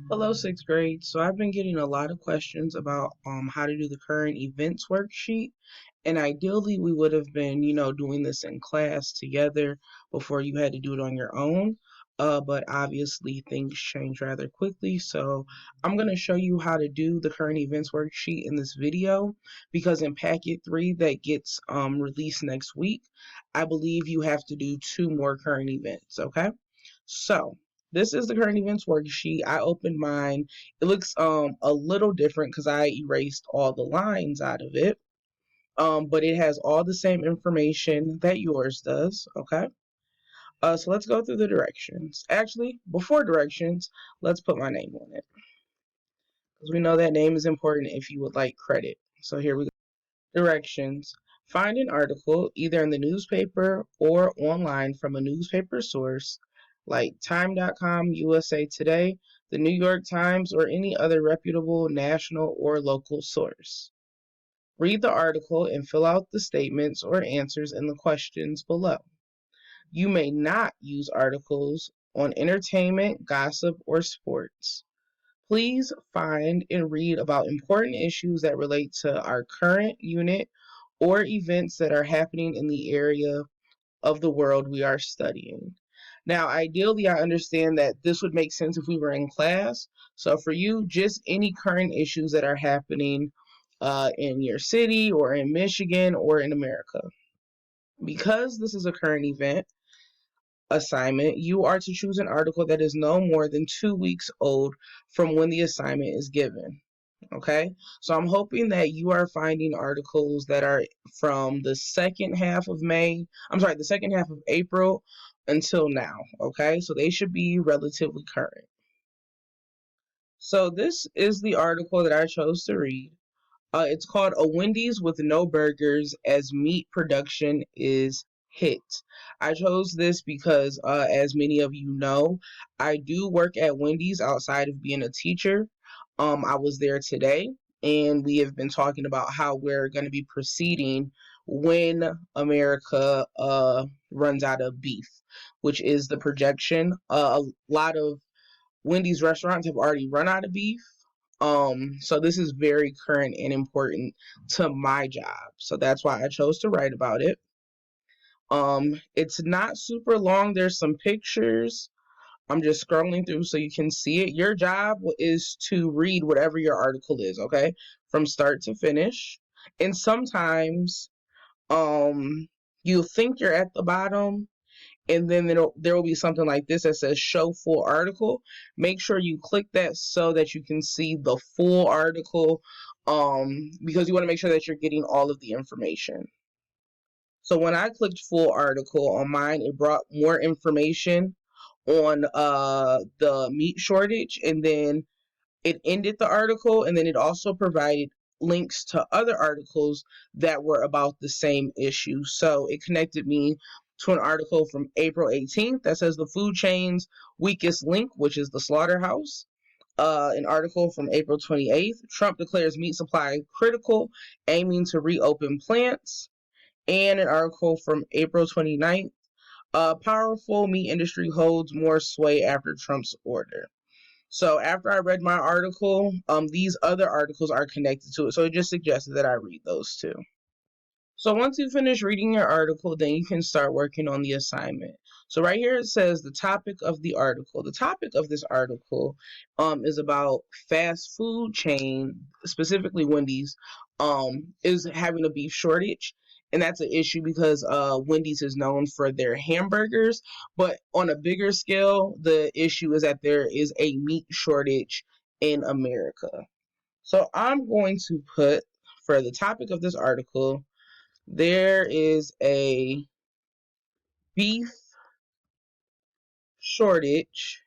Hello, sixth grade. So I've been getting a lot of questions about how to do the current events worksheet. And ideally we would have been, doing this in class together before you had to do it on your own. But obviously things change rather quickly. So I'm gonna show you how to do the current events worksheet in this video because in packet 3 that gets released next week, I believe you have to do 2 more current events, okay? So this is the current events worksheet. I opened mine. It looks a little different because I erased all the lines out of it. But it has all the same information that yours does. Okay. So let's go through the directions. Actually, before directions, let's put my name on it because we know that name is important if you would like credit. So here we go. Directions. Find an article either in the newspaper or online from a newspaper source like Time.com, USA Today, the New York Times, or any other reputable national or local source. Read the article and fill out the statements or answers in the questions below. You may not use articles on entertainment, gossip, or sports. Please find and read about important issues that relate to our current unit or events that are happening in the area of the world we are studying. Now, ideally, I understand that this would make sense if we were in class. So for you, just any current issues that are happening in your city or in Michigan or in America. Because this is a current event assignment, you are to choose an article that is no more than 2 weeks old from when the assignment is given. Okay, so I'm hoping that you are finding articles that are from the second half of the second half of April until now. Okay, so they should be relatively current. So this is the article that I chose to read. It's called A Wendy's with No Burgers as Meat Production is Hit. I chose this because, as many of you know, I do work at Wendy's outside of being a teacher. I was there today, and we have been talking about how we're going to be proceeding when America runs out of beef, which is the projection. A lot of Wendy's restaurants have already run out of beef. So this is very current and important to my job. So that's why I chose to write about it. It's not super long. There's some pictures. I'm just scrolling through so you can see it. Your job is to read whatever your article is, okay? From start to finish. And sometimes you'll think you're at the bottom and then there will be something like this that says show full article. Make sure you click that so that you can see the full article, because you want to make sure that you're getting all of the information. So when I clicked full article on mine, it brought more information on the meat shortage, and then it ended the article, and then it also provided links to other articles that were about the same issue. So it connected me to an article from April 18th that says the food chain's weakest link, which is the slaughterhouse. An article from April 28th, Trump declares meat supply critical, aiming to reopen plants. And an article from April 29th, powerful meat industry holds more sway after Trump's order. So after I read my article, these other articles are connected to it. So it just suggested that I read those too. So once you finish reading your article, then you can start working on the assignment. So right here it says the topic of the article. The topic of this article is about fast food chain, specifically Wendy's, is having a beef shortage. And that's an issue because Wendy's is known for their hamburgers. But on a bigger scale, the issue is that there is a meat shortage in America. So I'm going to put, for the topic of this article, there is a beef shortage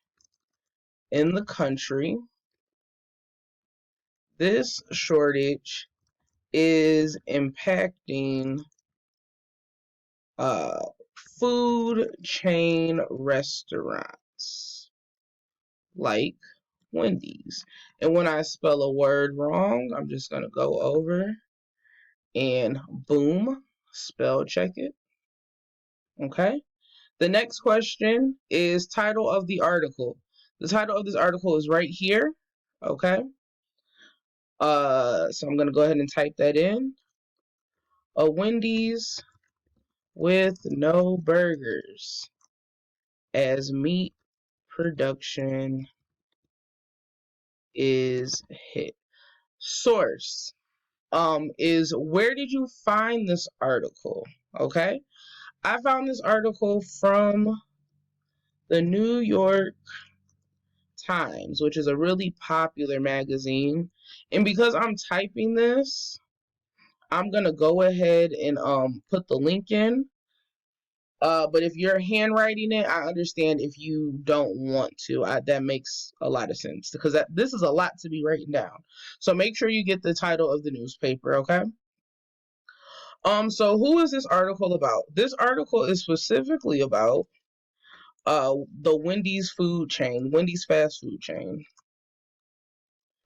in the country. This shortage is impacting uh, food chain restaurants like Wendy's. And when I spell a word wrong, I'm just going to go over and boom, spell check it. Okay. The next question is title of the article. The title of this article is right here. Okay. So I'm gonna go ahead and type that in. A Wendy's with no burgers as meat production is hit. Source is where did you find this article? Okay. I found this article from the New York Times, which is a really popular magazine. And because I'm typing this, I'm gonna go ahead and put the link in. But if you're handwriting it, I understand if you don't want to. That makes a lot of sense because this is a lot to be written down. So make sure you get the title of the newspaper, okay? So who is this article about? This article is specifically about the Wendy's food chain, Wendy's fast food chain.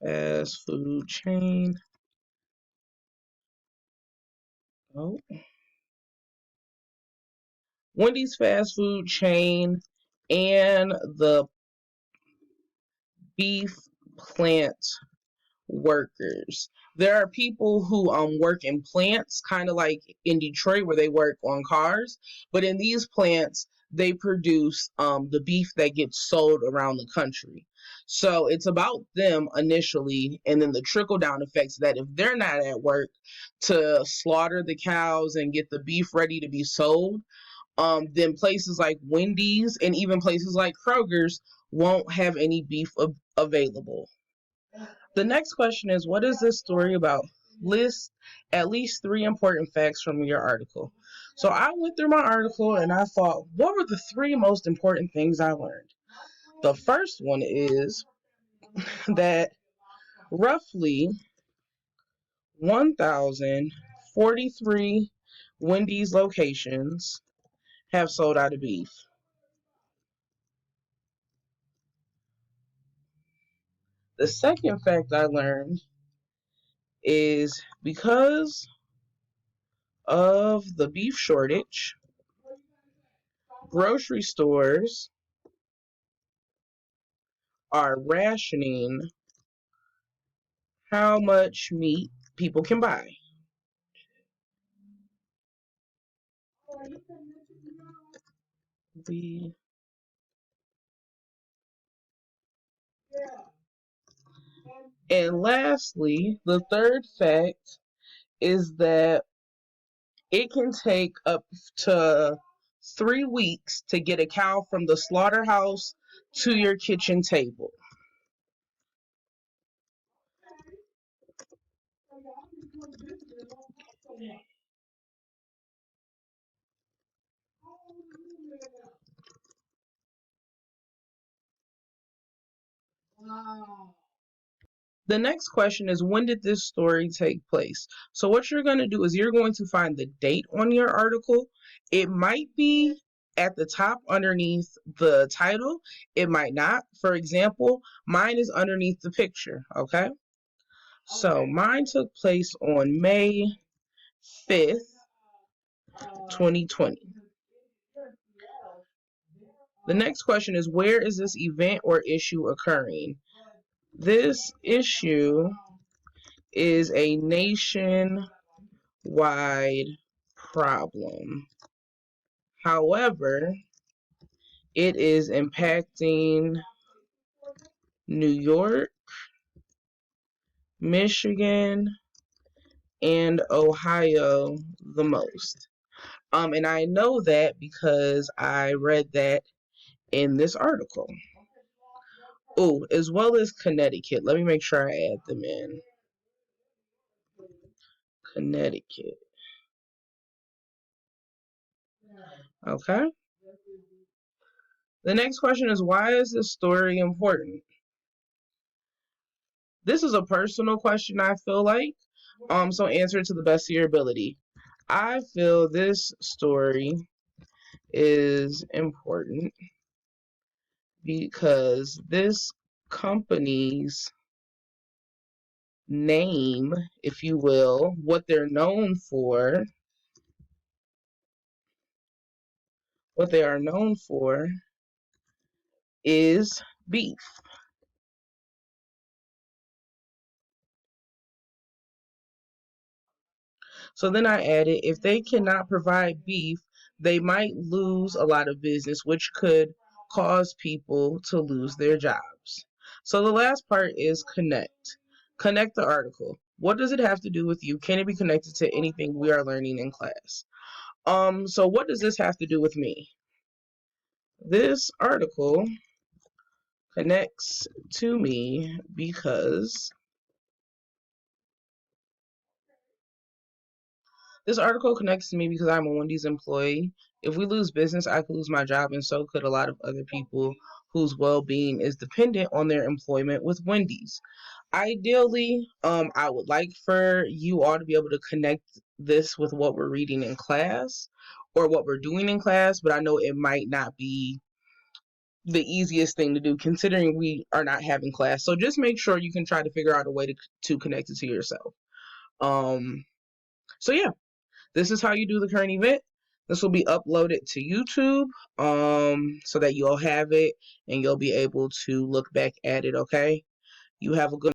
Fast food chain. Oh. Wendy's fast food chain and the beef plant workers. There are people who work in plants, kind of like in Detroit where they work on cars, but in these plants they produce the beef that gets sold around the country. So it's about them initially, and then the trickle down effects that if they're not at work to slaughter the cows and get the beef ready to be sold, then places like Wendy's and even places like Kroger's won't have any beef available. The next question is, what is this story about? List at least 3 important facts from your article. So I went through my article and I thought, what were the 3 most important things I learned? The first one is that roughly 1,043 Wendy's locations have sold out of beef. The second fact I learned is because of the beef shortage, grocery stores are rationing how much meat people can buy. And lastly, the third fact is that it can take up to 3 weeks to get a cow from the slaughterhouse to your kitchen table. The next question is, when did this story take place? So what you're going to do is you're going to find the date on your article. It might be at the top underneath the title. It might not. For example, mine is underneath the picture, okay? So mine took place on May 5th, 2020. The next question is, where is this event or issue occurring? This issue is a nationwide problem. However, it is impacting New York, Michigan, and Ohio the most. And I know that because I read that in this article. Oh, as well as Connecticut. Let me make sure I add them in. Connecticut. Okay. The next question is, why is this story important? This is a personal question, I feel like. So answer it to the best of your ability. I feel this story is important because this company's name, if you will, what they are known for is beef. So then I added, if they cannot provide beef, they might lose a lot of business, which could cause people to lose their jobs. So the last part is connect. Connect the article. What does it have to do with you? Can it be connected to anything we are learning in class? So what does this have to do with me? This article connects to me because this article connects to me because I'm a Wendy's employee. If we lose business, I could lose my job, and so could a lot of other people whose well-being is dependent on their employment with Wendy's. Ideally, I would like for you all to be able to connect this with what we're reading in class or what we're doing in class, but I know it might not be the easiest thing to do considering we are not having class. So just make sure you can try to figure out a way to connect it to yourself. Um, so yeah, this is how you do the current event. This will be uploaded to YouTube so that you'll have it and you'll be able to look back at it, okay? You have a good